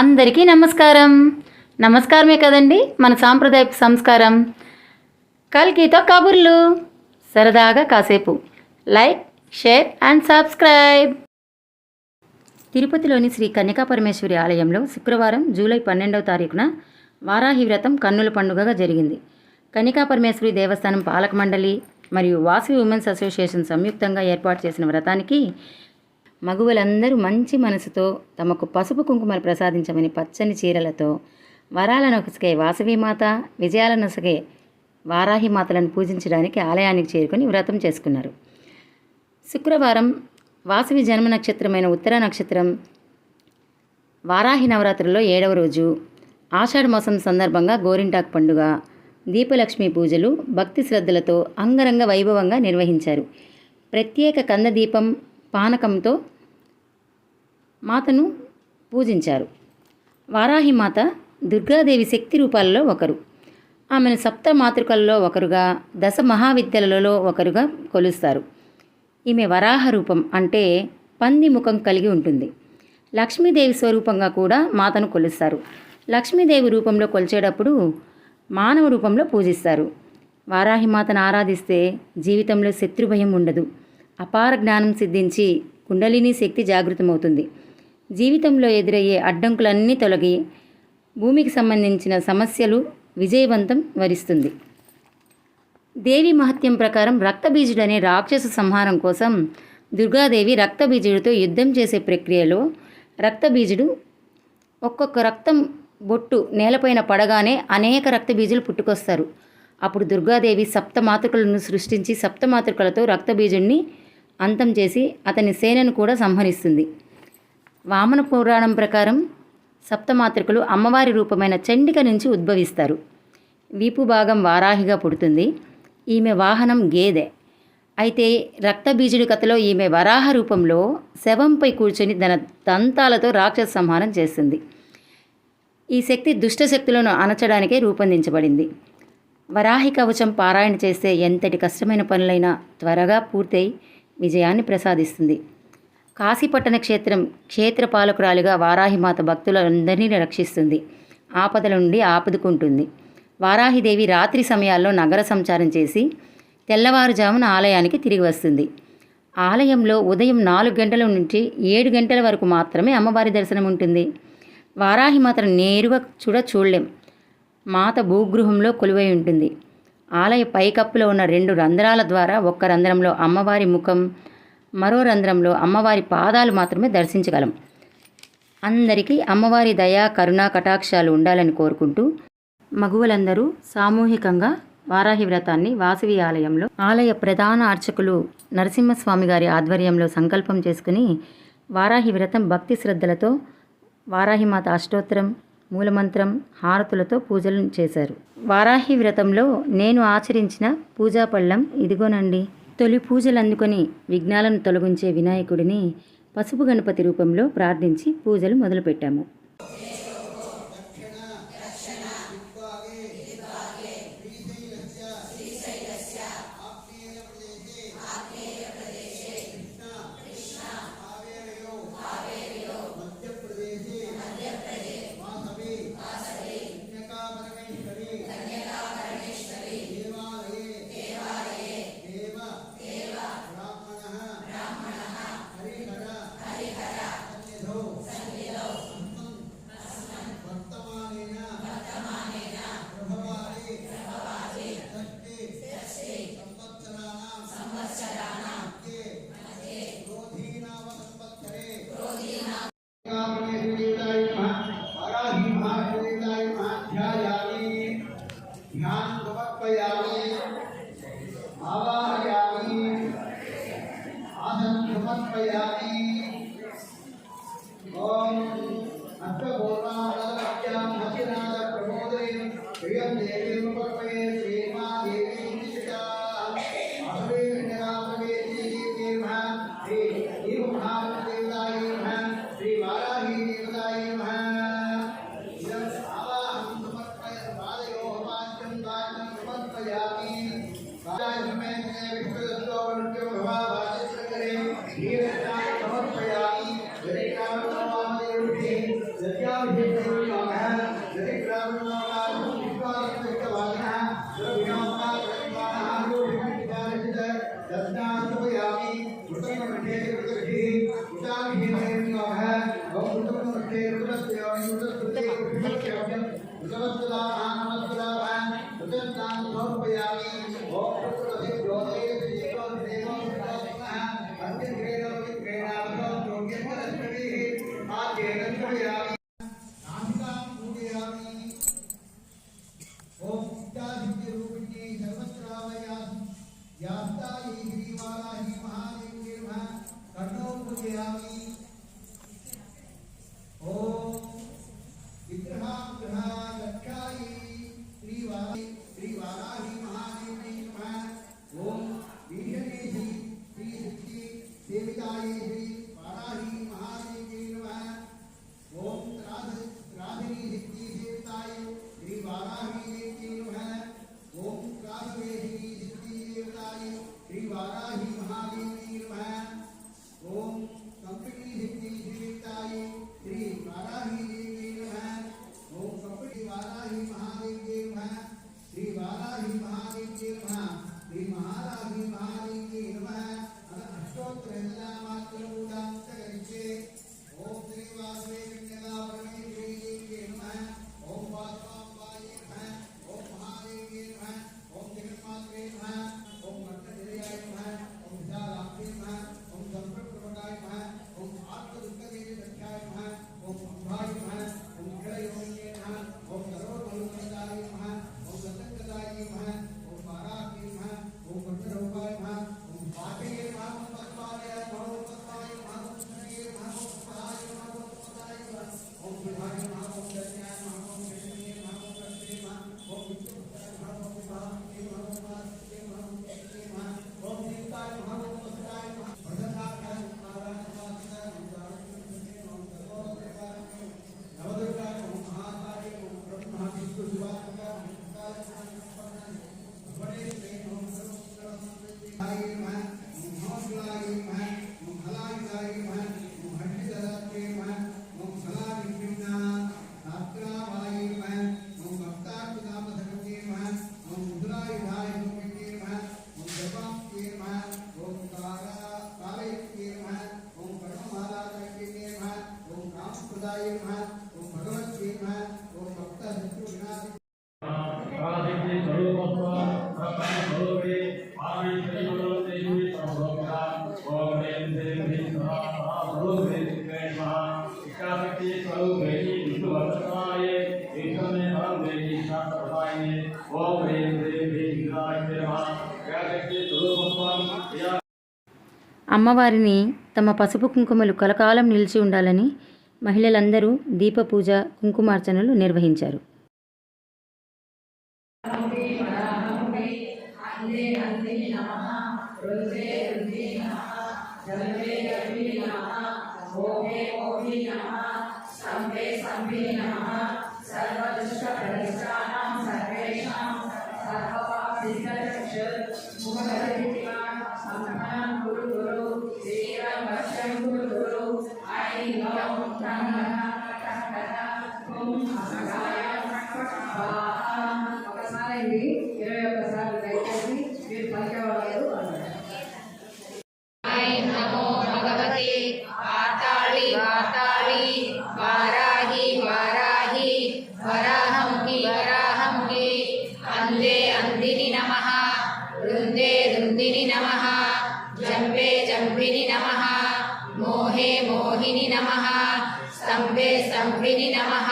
అందరికీ నమస్కారం. నమస్కారమే కదండి మన సాంప్రదాయపు సంస్కారం. కల్కితో కబుర్లు, సరదాగా కాసేపు. Like, share and subscribe. తిరుపతిలోని శ్రీ కన్యకాపరమేశ్వరి ఆలయంలో శుక్రవారం జూలై 12వ తారీఖున వారాహి వ్రతం కన్నుల పండుగగా జరిగింది. కన్యకాపరమేశ్వరి దేవస్థానం పాలక మండలి మరియు వాసవి ఉమెన్స్ అసోసియేషన్ సంయుక్తంగా ఏర్పాటు చేసిన వ్రతానికి మగువలందరూ మంచి మనసుతో తమకు పసుపు కుంకుమలు ప్రసాదించమని పచ్చని చీరలతో వరాల నొసగే వాసవిమాత, విజయాల నొసగే వారాహి మాతలను పూజించడానికి ఆలయానికి చేరుకొని వ్రతం చేసుకున్నారు. శుక్రవారం వాసవి జన్మ నక్షత్రమైన ఉత్తర నక్షత్రం, వారాహి నవరాత్రుల్లో 7వ రోజు, ఆషాఢ మాసం సందర్భంగా గోరింటాకు పండుగ, దీపలక్ష్మి పూజలు భక్తి శ్రద్ధలతో అంగరంగ వైభవంగా నిర్వహించారు. ప్రత్యేక కంద దీపం, పానకంతో మాతను పూజించారు. వారాహి మాత దుర్గాదేవి శక్తి రూపాలలో ఒకరు. ఆమెను సప్త మాతృకలలో ఒకరుగా, దశ మహావిద్యలలో ఒకరుగా కొలుస్తారు. ఈమె వరాహ రూపం అంటే పంది ముఖం కలిగి ఉంటుంది. లక్ష్మీదేవి స్వరూపంగా కూడా మాతను కొలుస్తారు. లక్ష్మీదేవి రూపంలో కొలిచేటప్పుడు మానవ రూపంలో పూజిస్తారు. వారాహి మాతను ఆరాధిస్తే జీవితంలో శత్రుభయం ఉండదు, అపార జ్ఞానం సిద్ధించి కుండలిని శక్తి జాగృతమవుతుంది. జీవితంలో ఎదురయ్యే అడ్డంకులన్నీ తొలగి భూమికి సంబంధించిన సమస్యలు విజయవంతం వరిస్తుంది. దేవి మహత్యం ప్రకారం రక్తబీజుడు అనే రాక్షస సంహారం కోసం దుర్గాదేవి రక్తబీజుడితో యుద్ధం చేసే ప్రక్రియలో రక్తబీజుడు ఒక్కొక్క రక్తం బొట్టు నేలపైన పడగానే అనేక రక్తబీజులు పుట్టుకొస్తారు. అప్పుడు దుర్గాదేవి సప్తమాతృకలను సృష్టించి సప్తమాతృకలతో రక్తబీజుడిని అంతం చేసి అతని సేనను కూడా సంహరిస్తుంది. వామన పురాణం ప్రకారం సప్తమాతృకలు అమ్మవారి రూపమైన చండిక నుంచి ఉద్భవిస్తారు. వీపు భాగం వారాహిగా పుడుతుంది. ఈమె వాహనం గేదె. అయితే రక్తబీజుడి కథలో ఈమె వరాహ రూపంలో శవంపై కూర్చొని తన దంతాలతో రాక్షస సంహారం చేస్తుంది. ఈ శక్తి దుష్టశక్తులను అణచడానికే రూపొందించబడింది. వరాహి కవచం పారాయణ చేస్తే ఎంతటి కష్టమైన పనులైనా త్వరగా పూర్తయి విజయాన్ని ప్రసాదిస్తుంది. కాశీపట్టణ క్షేత్రపాలకురాలుగా వారాహిమాత భక్తులందరినీ రక్షిస్తుంది, ఆపదల నుండి ఆపుదుకుంటుంది. వారాహిదేవి రాత్రి సమయాల్లో నగర సంచారం చేసి తెల్లవారుజామున ఆలయానికి తిరిగి వస్తుంది. ఆలయంలో ఉదయం 4 గంటల నుంచి 7 గంటల వరకు మాత్రమే అమ్మవారి దర్శనం ఉంటుంది. వారాహిమాతను నేరుగా చూడలేం. మాత భూగృహంలో కొలువై ఉంటుంది. ఆలయ పైకప్పులో ఉన్న 2 రంధ్రాల ద్వారా ఒక్క రంధ్రంలో అమ్మవారి ముఖం, మరో రంధ్రంలో అమ్మవారి పాదాలు మాత్రమే దర్శించగలం. అందరికీ అమ్మవారి దయా, కరుణా కటాక్షాలు ఉండాలని కోరుకుంటూ మగువలందరూ సామూహికంగా వారాహి వ్రతాన్ని వాసవి ఆలయంలో ఆలయ ప్రధాన అర్చకులు నరసింహస్వామి గారి ఆధ్వర్యంలో సంకల్పం చేసుకుని వారాహి వ్రతం భక్తి శ్రద్ధలతో వారాహిమాత అష్టోత్తరం, మూలమంత్రం, హారతులతో పూజలు చేశారు. వారాహి వ్రతంలో నేను ఆచరించిన పూజా పళ్ళం ఇదిగోనండి. తొలి పూజలు అందుకొని విఘ్నాలను తొలగించే వినాయకుడిని పసుపు గణపతి రూపంలో ప్రార్థించి పూజలు మొదలుపెట్టాము. శ్రీ వారాహి దేవతాయ నమః. అమ్మవారిని తమ పసుపు కుంకుమలు కలకాలం నిలిచి ఉండాలని మహిళలందరూ దీపపూజ కుంకుమార్చనలు నిర్వహించారు. నమో భగవతే వాతాళి వాతాళి వారాహి వారాహి వరాహముఖి వరాహముఖి అందే అందిని నమః రుందే రుందిని నమః జంబే జంబిని నమః మోహే మోహిని నమః స్తంభే స్తంభిని నమః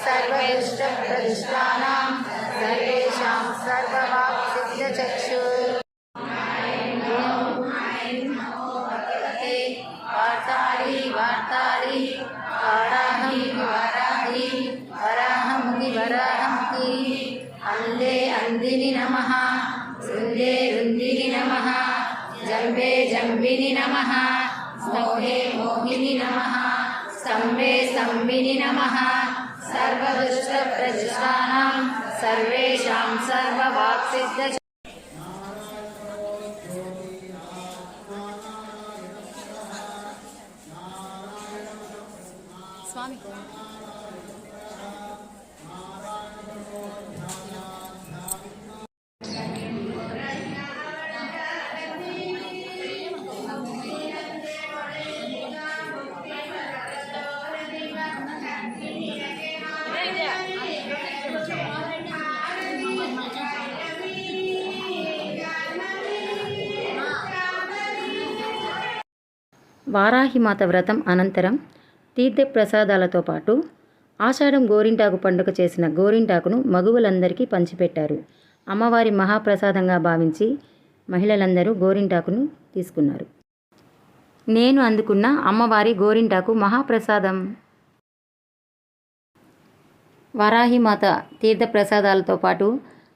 సర్వైష్ట ప్రతిష్టానాం సర్వేషాం సర్వవాక్ సిద్ధచక్షు వార్తాళి వార్తాళి వారాహి వారాహి వరాహముఖి వరాహముఖి అందే అందిని నమః రుందే రుందిని నమః జంబే జంబిని నమః మోహే మోహిని నమః స్తంభే స్తంభిని నమః సర్వదుష్ట ప్రతిష్టానాం సర్వేషాం సర్వవాక్ సిద్ధ స్వామి వారాహిమాత వ్రతం అనంతరం తీర్థప్రసాదాలతో పాటు ఆషాఢం గోరింటాకు పండుగ చేసిన గోరింటాకును మగువలందరికీ పంచిపెట్టారు. అమ్మవారి మహాప్రసాదంగా భావించి మహిళలందరూ గోరింటాకును తీసుకున్నారు. నేను అందుకున్న అమ్మవారి గోరింటాకు మహాప్రసాదం. వారాహిమాత తీర్థప్రసాదాలతో పాటు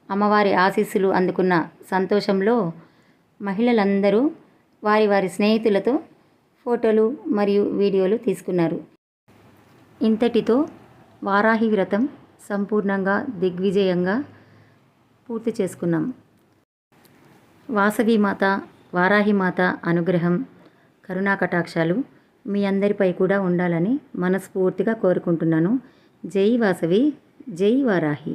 అమ్మవారి ఆశీస్సులు అందుకున్న సంతోషంలో మహిళలందరూ వారి వారి స్నేహితులతో ఫోటోలు మరియు వీడియోలు తీసుకున్నారు. ఇంతటితో వారాహి వ్రతం సంపూర్ణంగా దిగ్విజయంగా పూర్తి చేసుకున్నాం. వాసవిమాత వారాహిమాత అనుగ్రహం కరుణాకటాక్షాలు మీ అందరిపై కూడా ఉండాలని మనస్ఫూర్తిగా కోరుకుంటున్నాను. జై వాసవి, జై వారాహి.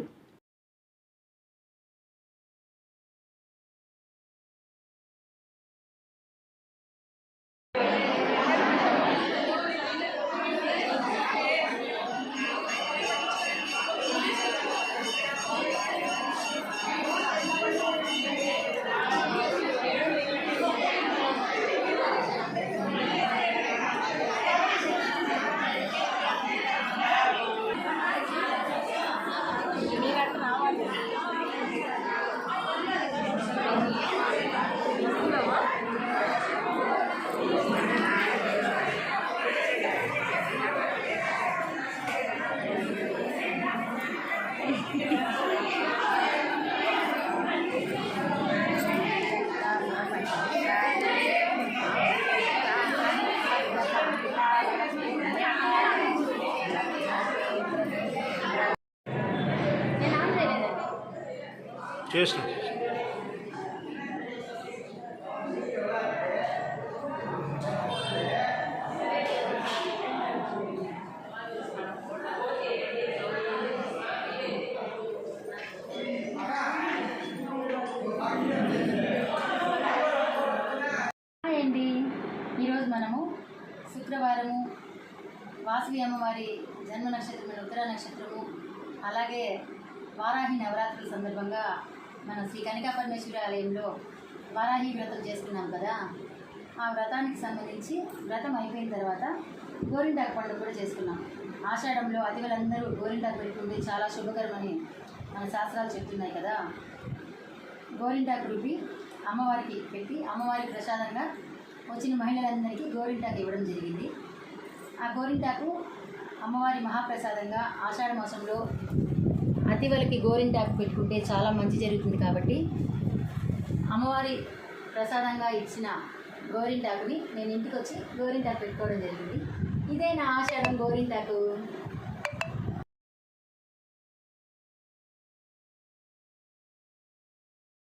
చేసిన అండి, ఈరోజు మనము శుక్రవారము వాసవి అమ్మవారి జన్మ నక్షత్రమైన ఉత్తర నక్షత్రము, అలాగే వారాహి నవరాత్రుల సందర్భంగా మన శ్రీ కనికా పరమేశ్వరి ఆలయంలో వారాహి వ్రతం చేసుకున్నాం కదా. ఆ వ్రతానికి సంబంధించి వ్రతం అయిపోయిన తర్వాత గోరింటాకు పండుగ కూడా చేసుకున్నాం. ఆషాఢంలో అతివలందరూ గోరింటాకు పెట్టుకుంటే చాలా శుభకరమని మన శాస్త్రాలు చెప్తున్నాయి కదా. గోరింటాకు రుబ్బి అమ్మవారికి పెట్టి అమ్మవారి ప్రసాదంగా వచ్చిన మహిళలందరికీ గోరింటాకు ఇవ్వడం జరిగింది. ఆ గోరింటాకు అమ్మవారి మహాప్రసాదంగా ఆషాఢ మాసంలో అతివలకి గోరింటాకు పెట్టుకుంటే చాలా మంచి జరుగుతుంది కాబట్టి అమ్మవారి ప్రసాదంగా ఇచ్చిన గోరింటాకుని నేను ఇంటికి వచ్చి గోరింటాకు పెట్టుకోవడం జరిగింది. ఇదే నా ఆషాఢం గోరింటాకు.